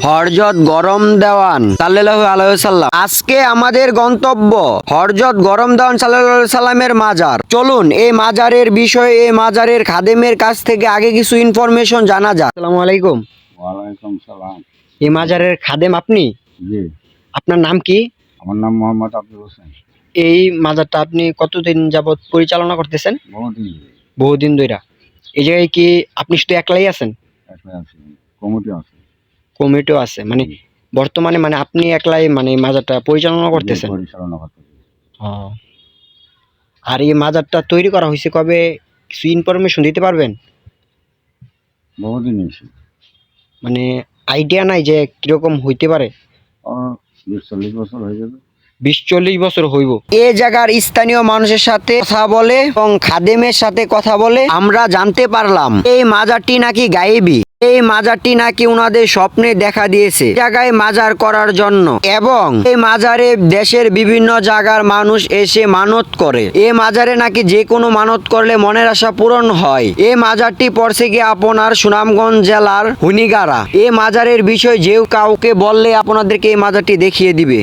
হযরত গরম দেওয়ান সাল্লাল্লাহু আলাইহি ওয়াসাল্লাম। আজকে আমাদের গন্তব্য হযরত গরম দেওয়ান সাল্লাল্লাহু আলাইহি সাল্লামের মাজার। চলুন এই মাজারের বিষয়ে এই মাজারের খাদেমের কাছ থেকে আগে কিছু ইনফরমেশন জানা যাক। আসসালামু আলাইকুম। ওয়ালাইকুম সালাম। এই মাজারের খাদেম আপনি? জি, আপনার নাম কি? আমার নাম মোহাম্মদ আব্দুল হোসেন। এই মাজারটা আপনি কতদিন যাবত পরিচালনা করতেছেন? বহুদিন বহুদিন ধইরা। এই জায়গায় কি আপনি শুধু একলাই আছেন? একলাই আছি, কমিটি আছে। কমিটিও আছে, মানে বর্তমানে মানে আপনি একলাই মানে এই মাজারটা পরিচালনা করতেছেন? পরিচালনা করতেছি। ও। আর এই মাজারটা তৈরি করা হয়েছে কবে, কিছু ইনফরমেশন দিতে পারবেন? বহুদিন এসে মানে আইডিয়া নাই যে কিরকম হইতে পারে? 20-40 বছর হয়ে যাবে। 20-40 বছর হইব। এই জায়গার স্থানীয় মানুষের সাথে কথা বলে এবং খাদেমের সাথে কথা বলে আমরা জানতে পারলাম এই মাজারটি নাকি গায়েবী। এই মাজারটি নাকি উনাদের স্বপ্নে দেখা দিয়েছে জায়গায় মাজার করার জন্য, এবং এই মাজারে দেশের বিভিন্ন জায়গার মানুষ এসে মানত করে। এই মাজারে নাকি যে কোনো মানত করলে মনের আশা পূরণ হয়। এই মাজারটি পড়ছে গিয়ে আপনার সুনামগঞ্জ জেলার হুনিগাড়া। এই মাজারের বিষয় যে কাউকে বললে আপনাদেরকে এই মাজারটি দেখিয়ে দিবে।